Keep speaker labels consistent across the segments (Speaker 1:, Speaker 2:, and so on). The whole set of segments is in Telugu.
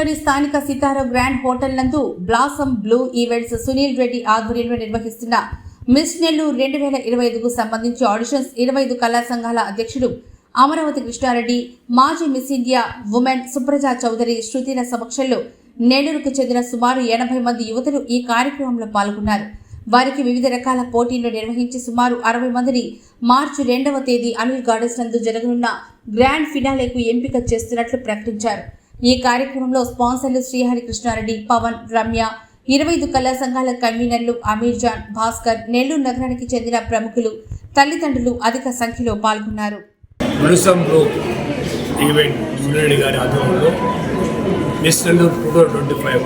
Speaker 1: పట్టణంలోని స్థానిక సితారా గ్రాండ్ హోటల్ నందు blossom blue events Sunil Reddy ఆధ్వర్యంలో నిర్వహిస్తున్న మిస్ నెల్లూరు 2025కు సంబంధించి ఆడిషన్స్ 25 కళా సంఘాల అధ్యక్షుడు అమరావతి కృష్ణారెడ్డి, మాజీ miss India women Supraja Chowdary శృతిల సమక్షంలో నెల్లూరుకు చెందిన సుమారు 80 మంది యువతులు ఈ కార్యక్రమంలో పాల్గొన్నారు. వారికి వివిధ రకాల పోటీలు నిర్వహించి సుమారు 60 మందిని మార్చి 2వ తేదీ అనిల్ గార్డెన్స్ నందు జరగనున్న గ్రాండ్ ఫినాలేకు ఎంపిక చేస్తున్నట్లు ప్రకటించారు. ఈ కార్యక్రమంలో స్పాన్సర్లు శ్రీహరి కృష్ణారెడ్డి, పవన్, రమ్య, 25 కళా సంఘాల కన్వీనర్లు అమీర్ జాన్, భాస్కర్, నెల్లూరు నగరానికి చెందిన ప్రముఖులు, తల్లిదండ్రులు అధిక సంఖ్యలో పాల్గొన్నారు.
Speaker 2: మిస్ నెల్లూరు 2025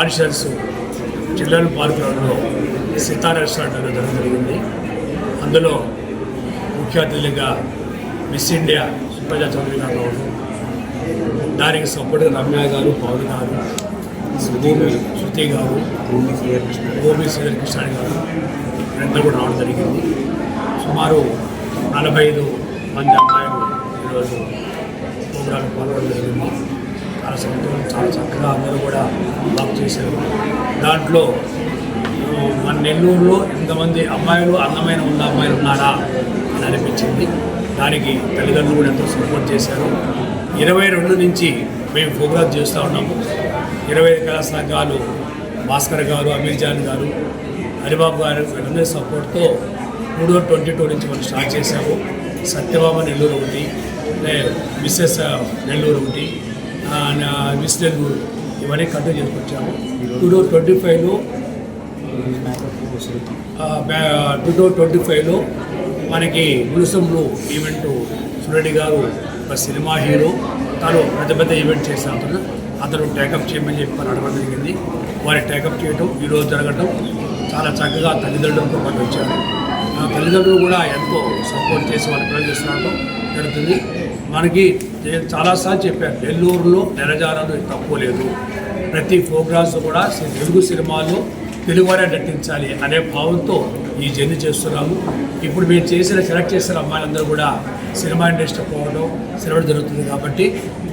Speaker 2: ఆడిషన్స్ చిల్డ్రన్ పార్కులలో సితారా రెస్టారెంట్లో జరగడం జరిగింది. అందులో ముఖ్య అతిథులుగా మిస్ ఇండియా సుప్రజా చౌదరి గారు, దానికి సపోర్ట్గా రమ్య గారు, పవన్ గారు, శృతి గారు, గోపి శ్రీధర్ కృష్ణ గారు వీరందరూ కూడా రావడం జరిగింది. సుమారు 45 మంది అమ్మాయిలు ఈరోజు ప్రోగ్రాం పాల్గొనడం జరిగింది. చాలా సంతోషం, చాలా చక్కగా అందరూ కూడా బాగా చేశారు. దాంట్లో మన నెల్లూరులో ఎంతమంది అమ్మాయిలు అందమైన ఉన్న అమ్మాయిలు ఉన్నారా అని అనిపించింది. దానికి తల్లిదండ్రులు కూడా ఎంతో సపోర్ట్ చేశారు. 22 నుంచి మేము ప్రోగ్రామ్ చేస్తూ ఉన్నాము. 25 కళా సంఘాలు, భాస్కర్ గారు, అమీర్ జాన్ గారు, హరిబాబు గారు వీళ్ళందరి సపోర్ట్తో 2022 నుంచి మనం స్టార్ట్ చేశాము. సత్యభామ నెల్లూరు ఒకటి, మిస్సెస్ నెల్లూరు ఒకటి, మిస్ నెల్లూరు ఇవన్నీ కంటిన్యూ చేసుకొచ్చాము. 2025లో మనకి బ్లూసమ్లో ఈవెంట్ సురెడ్డి గారు ఒక సినిమా హీరో, తను పెద్ద ఈవెంట్ చేసిన అతను టేకప్ చేయమని చెప్పి అడగడం జరిగింది. వారి టేకప్ చేయడం ఈరోజు జరగడం చాలా చక్కగా తల్లిదండ్రులతో పాటు వచ్చారు. తల్లిదండ్రులు కూడా ఎంతో సపోర్ట్ చేసి వాళ్ళు పిల్లలు చేస్తున్నట్టు జరుగుతుంది. మనకి చాలాసార్లు చెప్పారు, నెల్లూరులో నెరజారాలు తక్కువ లేదు. ప్రతి ప్రోగ్రామ్స్ కూడా తెలుగు సినిమాల్లో తెలుగువారే నటించాలి అనే భావంతో ఈ జర్నీ చేస్తున్నాము. ఇప్పుడు మేము సెలెక్ట్ చేసిన అమ్మాయిలందరూ కూడా సినిమా ఇండస్ట్రీ పోవడం సినిమా జరుగుతుంది కాబట్టి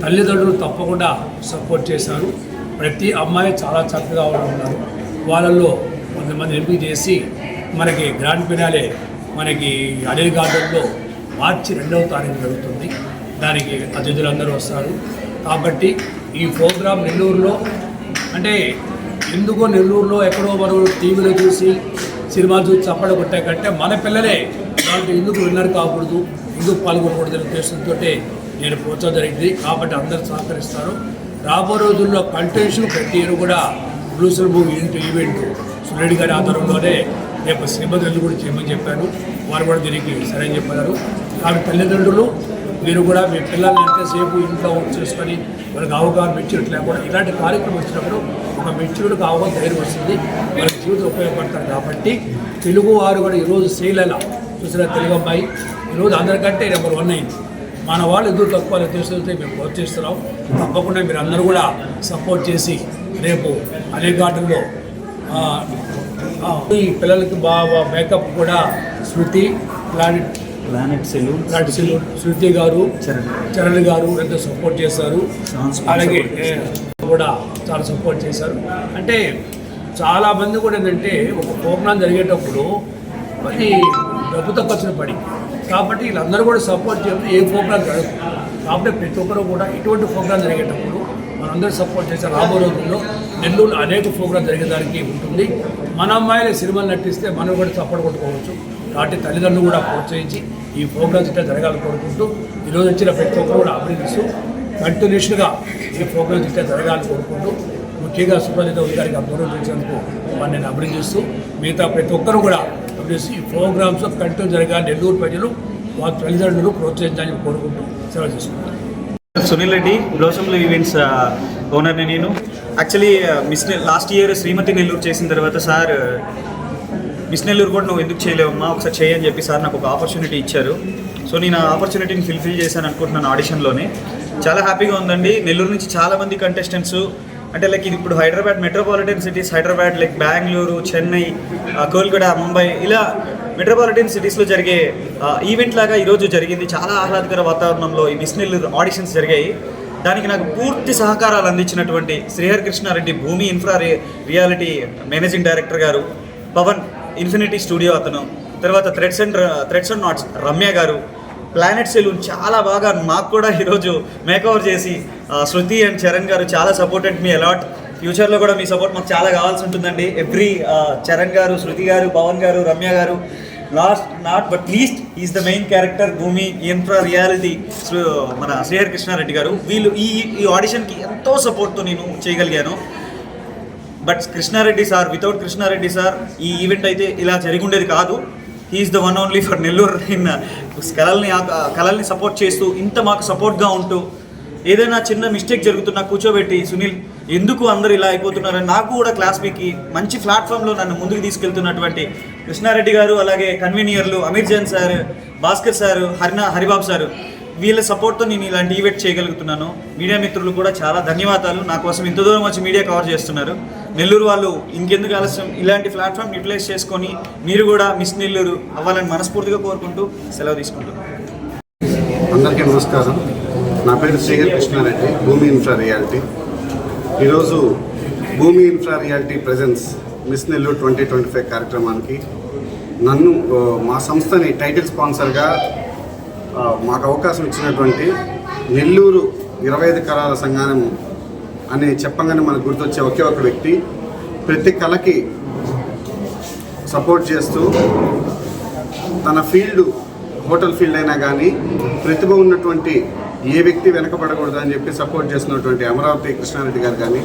Speaker 2: తల్లిదండ్రులు తప్పకుండా సపోర్ట్ చేశారు. ప్రతి అమ్మాయి చాలా చక్కగా ఉన్నారు. వాళ్ళల్లో కొంతమంది ఎంపిక చేసి మనకి గ్రాండ్ ఫినాలే మనకి అనిల్ గార్డెన్లో మార్చి 2వ తారీఖు జరుగుతుంది. దానికి అతిథులందరూ వస్తారు. కాబట్టి ఈ ప్రోగ్రాం నెల్లూరులో అంటే ఎందుకో నెల్లూరులో ఎక్కడో మనం టీవీలో చూసి సినిమాలు చూసి చప్పడ కొట్టాకంటే మన పిల్లలే దాంట్లో ఎందుకు విన్నర్ కాకూడదు, ఎందుకు పాల్గొనకూడదు అనే ఉద్దేశంతో నేను ప్రోత్సాహం జరిగింది. కాబట్టి అందరూ సహకరిస్తారు. రాబో రోజుల్లో కంటెన్షన్ ప్రతి ఇయర్ కూడా బ్లూసల్ మూవీ ఈవెంట్ సురెడ్డి గారి ఆధారంలోనే రేపు శ్రీమతులు కూడా చేయమని చెప్పాను. వారు కూడా దీనికి సరే అని చెప్పారు. కాబట్టి తల్లిదండ్రులు మీరు కూడా మీ పిల్లల్ని ఎంతసేపు ఇంట్లో చేసుకొని వాళ్ళకి అవగాహన మెచ్యూరిటీ లేకుండా ఇలాంటి కార్యక్రమం వచ్చినప్పుడు ఒక మెచ్యూరిటీకి అవగాహన ధైర్యం వస్తుంది, వాళ్ళకి జీవితం ఉపయోగపడతారు. కాబట్టి తెలుగు వారు కూడా ఈరోజు శ్రీలల చూసిన తెలుగు అమ్మాయి ఈరోజు అందరికంటే నెంబర్ 1 అయింది. మన వాళ్ళు ఎదురు తక్కువ తెలిసితే మేము ప్రోత్సహిస్తున్నాం. తప్పకుండా మీరు అందరూ కూడా సపోర్ట్ చేసి రేపు అనే గార్డెన్లో ఈ పిల్లలకి బాగా మేకప్ కూడా శృతి ప్లానెట్ సెలూన్ శృతి గారు, చరణ్ గారు ఎంతో సపోర్ట్ చేశారు. అలాగే కూడా చాలా సపోర్ట్ చేశారు. అంటే చాలామంది కూడా ఏంటంటే ఒక ప్రోగ్రాం జరిగేటప్పుడు మరి డబ్బుతో ఖర్చులు పడి కాబట్టి వీళ్ళందరూ కూడా సపోర్ట్ చేయాలి. ఏ ప్రోగ్రాం జరగదు కాబట్టి ప్రతి ఒక్కరు కూడా ఇటువంటి ప్రోగ్రాం జరిగేటప్పుడు మనందరూ సపోర్ట్ చేశారు. రాబో రోజుల్లో నెల్లూరు అనేక ప్రోగ్రాం జరిగేదానికి ఉంటుంది. మన అమ్మాయిలే సినిమాలు నటిస్తే మనం కూడా సపోర్ట్ కొట్టుకోవచ్చు. కాబట్టి తల్లిదండ్రులు కూడా ప్రోత్సహించి ఈ ప్రోగ్రామ్స్ ఇట్లా జరగాలని కోరుకుంటూ ఈరోజు వచ్చిన ప్రతి ఒక్కరు కూడా అభినందిస్తూ కంటిన్యూషన్గా ఈ ప్రోగ్రామ్స్ ఇట్లా జరగాలని కోరుకుంటూ ముఖ్యంగా సుప్రజిత గారికి గౌరవం చేసేందుకు వారిని నేను అభినందిస్తూ మిగతా ప్రతి ఒక్కరు కూడా అభినందిస్తూ ఈ ప్రోగ్రామ్స్ కంటిన్యూ జరగాలి. నెల్లూరు ప్రజలు వారి తల్లిదండ్రులు ప్రోత్సహించాలని కోరుకుంటూ సెలవు చేసుకుంటారు.
Speaker 3: సునీల్ రెడ్డి, బ్లోసమ్ ఈవెంట్స్ ఓనర్ని నేను. యాక్చువల్లీ లాస్ట్ ఇయర్ శ్రీమతి నెల్లూరు చేసిన తర్వాత సార్ మిస్ నెల్లూరు కూడా నువ్వు ఎందుకు చేయలేవమ్మా, ఒకసారి చేయని చెప్పి సార్ నాకు ఒక ఆపర్చునిటీ ఇచ్చారు. సో నేను ఆ ఆపర్చునిటీని ఫిల్ఫిల్ చేశాను అనుకుంటున్నాను ఆడిషన్లోనే. చాలా హ్యాపీగా ఉందండి. నెల్లూరు నుంచి చాలామంది కంటెస్టెంట్స్ అంటే లైక్ ఇది ఇప్పుడు Hyderabad metropolitan cities, Hyderabad like Bengaluru, Chennai, Kolkata, Mumbai ఇలా మెట్రోపాలిటన్ సిటీస్లో జరిగే ఈవెంట్ లాగా ఈరోజు జరిగింది. చాలా ఆహ్లాదకర వాతావరణంలో ఈ మిస్ నెల్లూరు ఆడిషన్స్ జరిగాయి. దానికి నాకు పూర్తి సహకారాలు అందించినటువంటి శ్రీహరి కృష్ణారెడ్డి భూమి ఇన్ఫ్రా రియాలిటీ మేనేజింగ్ డైరెక్టర్ గారు, పవన్ ఇన్ఫినిటీ స్టూడియో అతను, తర్వాత థ్రెడ్స్ అండ్ నాట్స్ రమ్య గారు, ప్లానెట్ సెలూన్ చాలా బాగా మాకు కూడా ఈరోజు మేకఓవర్ చేసి శృతి అండ్ చరణ్ గారు చాలా సపోర్టెడ్ మీ అలాట్. ఫ్యూచర్లో కూడా మీ సపోర్ట్ మాకు చాలా కావాల్సి ఉంటుందండి. ఎవ్రీ చరణ్ గారు, శృతి గారు, పవన్ గారు, రమ్య గారు, last not but least is the main character భూమి ఇన్ఫ్రా రియాలిటీ మన శ్రీహరి కృష్ణారెడ్డి గారు. వీళ్ళు ఈ ఆడిషన్కి ఎంతో సపోర్ట్తో నేను చేయగలిగాను. But Krishna Reddy sir, without Krishna Reddy sir ఈ ఈవెంట్ అయితే ఇలా జరిగి ఉండేది కాదు. He is the one only for Nellore in కళల్ని సపోర్ట్ చేస్తూ ఇంత మాకు సపోర్ట్గా ఉంటూ ఏదైనా చిన్న మిస్టేక్ జరుగుతున్నా కూర్చోబెట్టి, సునీల్ ఎందుకు అందరూ ఇలా అయిపోతున్నారని నాకు కూడా క్లాస్ బీకి మంచి ప్లాట్ఫామ్లో నన్ను ముందుకు తీసుకెళ్తున్నటువంటి కృష్ణారెడ్డి గారు, అలాగే కన్వీనియర్లు Amir Jan sir, Bhaskar sir, Haribabu sir, వీళ్ళ సపోర్ట్తో నేను ఇలాంటి ఈవెంట్ చేయగలుగుతున్నాను. మీడియా మిత్రులు కూడా చాలా ధన్యవాదాలు. నా కోసం ఇంత దూరం వచ్చి మీడియా కవర్ చేస్తున్నారు. నెల్లూరు వాళ్ళు ఇంకెందుకు ఆలస్యం, ఇలాంటి ప్లాట్ఫామ్ యూటిలైజ్ చేసుకొని మీరు కూడా మిస్ నెల్లూరు అవ్వాలని మనస్ఫూర్తిగా కోరుకుంటూ సెలవు తీసుకుంటున్నాను.
Speaker 4: అందరికీ నమస్కారం. నా పేరు శ్రీహరి కృష్ణారెడ్డి, భూమి ఇన్ఫ్రా రియాలిటీ. ఈరోజు భూమి infra reality presence miss Nellore 2025 కార్యక్రమానికి నన్ను మా సంస్థని టైటిల్ స్పాన్సర్గా మాకు అవకాశం ఇచ్చినటువంటి నెల్లూరు 25 కళల సంఘం అని చెప్పగానే మనకు గుర్తొచ్చే ఒకే ఒక వ్యక్తి, ప్రతి కళకి సపోర్ట్ చేస్తూ తన ఫీల్డ్ హోటల్ ఫీల్డ్ అయినా కానీ ప్రతిభ ఉన్నటువంటి ఏ వ్యక్తి వెనకబడకూడదు అని చెప్పి సపోర్ట్ చేస్తున్నటువంటి అమరావతి కృష్ణారెడ్డి గారు కానీ,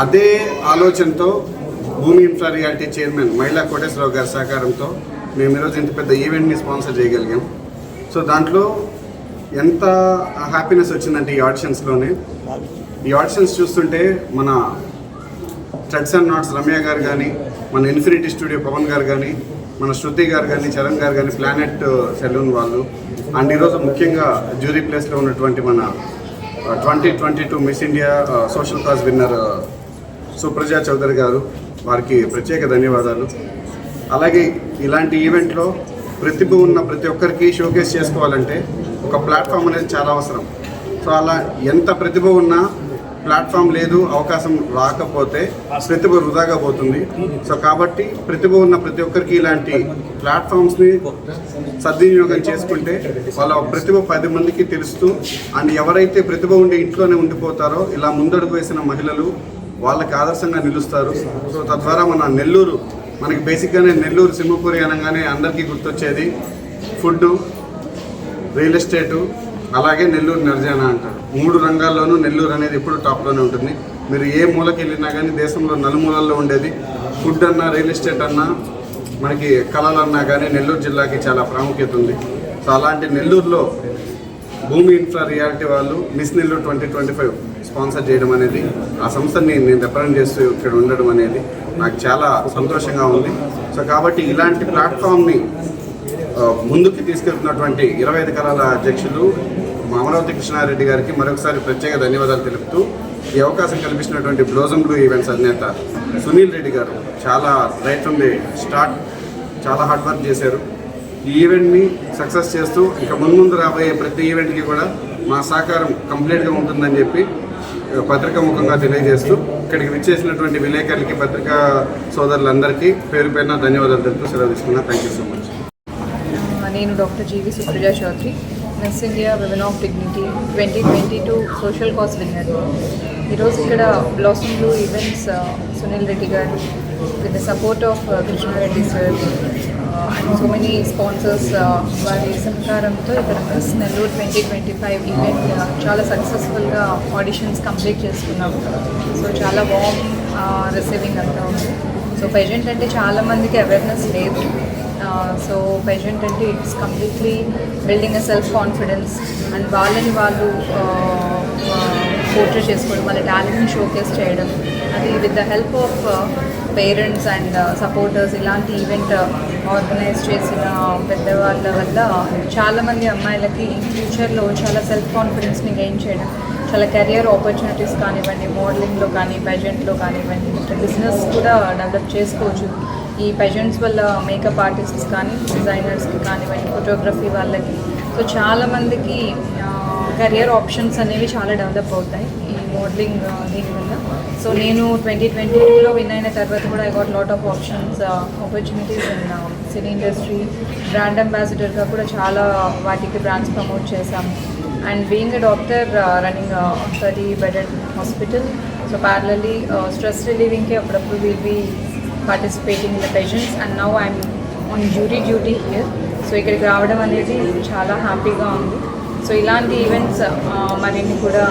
Speaker 4: అదే ఆలోచనతో భూమి ఇన్ఫ్రా రియాలిటీ చైర్మన్ మైలా కోటేశ్వరరావు గారి సహకారంతో మేము ఈరోజు ఇంత పెద్ద ఈవెంట్ని స్పాన్సర్ చేయగలిగాం. సో దాంట్లో ఎంత హ్యాపీనెస్ వచ్చిందంటే ఈ ఆడిషన్స్లోనే, ఈ ఆడిషన్స్ చూస్తుంటే మన థ్రెడ్స్ అండ్ నాట్స్ రమ్య గారు కానీ, మన ఇన్ఫినిటీ స్టూడియో పవన్ గారు కానీ, మన శృతి గారు కానీ, చరణ్ గారు కానీ, ప్లానెట్ సెలూన్ వాళ్ళు, అండ్ ఈరోజు ముఖ్యంగా జ్యూరీ ప్లేస్లో ఉన్నటువంటి మన 2022 Miss India social cause winner Supraja Chowdary garu, వారికి ప్రత్యేక ధన్యవాదాలు. అలాగే ఇలాంటి ఈవెంట్లో ప్రతిభ ఉన్న ప్రతి ఒక్కరికి షోకేస్ చేసుకోవాలంటే ఒక ప్లాట్ఫామ్ అనేది చాలా అవసరం. సో అలా ఎంత ప్రతిభ ఉన్నా ప్లాట్ఫామ్ లేదు, అవకాశం రాకపోతే ప్రతిభ వృధాగా పోతుంది. సో కాబట్టి ప్రతిభ ఉన్న ప్రతి ఒక్కరికి ఇలాంటి ప్లాట్ఫామ్స్ని సద్వినియోగం చేసుకుంటే వాళ్ళ ప్రతిభ 10 మందికి తెలుస్తూ, అండ్ ఎవరైతే ప్రతిభ ఉండి ఇంట్లోనే ఉండిపోతారో ఇలా ముందడుగు వేసిన మహిళలు వాళ్ళకి ఆదర్శంగా నిలుస్తారు. సో తద్వారా మన నెల్లూరు, మనకి బేసిక్గానే నెల్లూరు సింహపురి అనగానే అందరికీ గుర్తొచ్చేది ఫుడ్డు, రియల్ ఎస్టేటు, అలాగే నెల్లూరు నిర్జన అంటారు. 3 రంగాల్లోనూ నెల్లూరు అనేది ఎప్పుడు టాప్లోనే ఉంటుంది. మీరు ఏ మూలకి వెళ్ళినా కానీ దేశంలో నలుమూలల్లో ఉండేది ఫుడ్ అన్నా, రియల్ ఎస్టేట్ అన్నా, మనకి కళలన్నా కానీ నెల్లూరు జిల్లాకి చాలా ప్రాముఖ్యత ఉంది. సో అలాంటి నెల్లూరులో భూమి ఇన్ఫ్రా రియాలిటీ వాళ్ళు మిస్ నెల్లూరు 2025 స్పాన్సర్ చేయడం అనేది, ఆ సంస్థని నేను రిప్రజెంట్ చేస్తూ ఇక్కడ ఉండడం అనేది నాకు చాలా సంతోషంగా ఉంది. సో కాబట్టి ఇలాంటి ప్లాట్ఫామ్ని ముందుకు తీసుకెళ్తున్నటువంటి 25 కళల అధ్యక్షులు అమరావతి కృష్ణారెడ్డి గారికి మరొకసారి ప్రత్యేక ధన్యవాదాలు తెలుపుతూ, ఈ అవకాశం కల్పించినటువంటి బ్లోజమ్ బ్లూ ఈవెంట్స్ అధినేత సునీల్ రెడ్డి గారు చాలా రైట్ ఫ్రమ్ ది స్టార్ట్ చాలా హార్డ్ వర్క్ చేశారు. ఈ ఈవెంట్ని సక్సెస్ చేస్తూ ఇక ముందు రాబోయే ప్రతి ఈవెంట్కి కూడా మా సహకారం కంప్లీట్గా ఉంటుందని చెప్పి పత్రికా ముఖంగా తెలియజేస్తూ, ఇక్కడికి విచ్చేసినటువంటి విలేకరులకి, పత్రికా సోదరులందరికీ పేరు పేరున ధన్యవాదాలు తెలుపుతూ సెలవు తీసుకున్నా. Thank you so much.
Speaker 5: నేను doctor GV Supraja Chowdary, Miss India women of dignity 2022 social cause winner. ఈరోజు ఇక్కడ blossom blue events Sunil Reddy garu with the support of Krishna Reddy sir and so many sponsors వారి సహకారంతో ఇక్కడ మిస్ నెల్లూరు 2025 ఈవెంట్ చాలా సక్సెస్ఫుల్గా ఆడిషన్స్ కంప్లీట్ చేసుకున్నాము. సో చాలా వార్మ్ రిసీవింగ్ అంతా ఉంది. సో పేజెంట్ అంటే చాలామందికి అవేర్నెస్ లేదు. సో పేజెంట్ అంటే ఇట్స్ కంప్లీట్లీ building a self confidence and వాళ్ళని వాళ్ళు పోర్ట్రేట్ చేసుకోవడం, వాళ్ళ టాలెంట్ని షోకేస్ చేయడం, అది with the help of parents and supporters ఇలాంటి ఈవెంట్ ఆర్గనైజ్ చేసిన పెద్దవాళ్ళ వల్ల చాలామంది అమ్మాయిలకి ఫ్యూచర్లో చాలా సెల్ఫ్ కాన్ఫిడెన్స్ని గెయిన్ చేయడం, చాలా కెరియర్ ఆపర్చునిటీస్ కానివ్వండి, మోడలింగ్లో కానీ, పేజెంట్లో కానివ్వండి, బిజినెస్ కూడా డెవలప్ చేసుకోవచ్చు. ఈ పేజెంట్స్ వల్ల మేకప్ ఆర్టిస్ట్స్ కానీ, డిజైనర్స్కి కానివ్వండి, ఫోటోగ్రఫీ వాళ్ళకి, సో చాలామందికి కెరియర్ ఆప్షన్స్ అనేవి చాలా డెవలప్ అవుతాయి ఈ మోడలింగ్ దీనివల్ల. సో నేను 2022లో విన్ అయిన తర్వాత కూడా I got lot of opportunities in cine industry. Brand అంబాసిడర్గా కూడా చాలా వాటికి బ్రాండ్స్ ప్రమోట్ చేశాము. And being a doctor running a 30-bedded hospital, so parallelly stress relieving ke appudu will be participating in the patients, and now I'm on jury duty here. So ikkadiki raavadam anedi chaala happy ga undi. So ilanti events marini kuda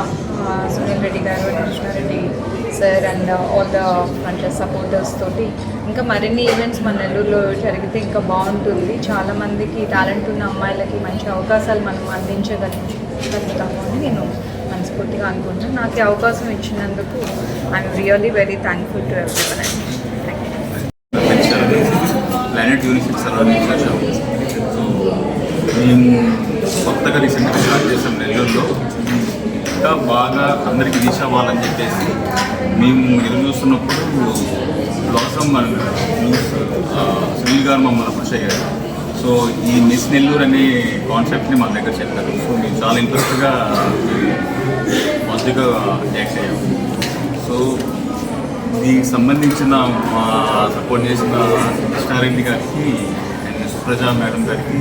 Speaker 5: Sunil Reddy garu, Krishna Reddy sir and all the franchise supporters toti ఇంకా మరిన్ని ఈవెంట్స్ మన నెల్లూరులో జరిగితే ఇంకా బాగుంటుంది. చాలామందికి టాలెంట్ ఉన్న అమ్మాయిలకి మంచి అవకాశాలు మనం అందించగలుగుతాము అని నేను మనస్ఫూర్తిగా అనుకుంటున్నాను. నాకు ఈ అవకాశం ఇచ్చినందుకు I'm really very thankful to everyone అండి.
Speaker 6: Planet university services. సో మేము కొత్తగా రీసెంట్గా స్టార్ట్ చేసాం నెల్లూరులో. ఇంకా బాగా అందరికీ రీచ్ అవ్వాలని చెప్పేసి మేము ఎదురు చూస్తున్నప్పుడు బ్లాసమ్ సునీల్ గారు మమ్మల్ని అప్రోచ్ అయ్యారు. సో ఈ మిస్ నెల్లూరు అనే కాన్సెప్ట్ని మా దగ్గర చెప్పారు. సో మేము చాలా ఇంట్రెస్ట్గా పాజిటివ్గా రియాక్ట్ అయ్యాము. సో దీనికి సంబంధించిన మా సపోర్ట్ చేసిన కృష్ణారెడ్డి గారికి అండ్ సుప్రజ మేడం గారికి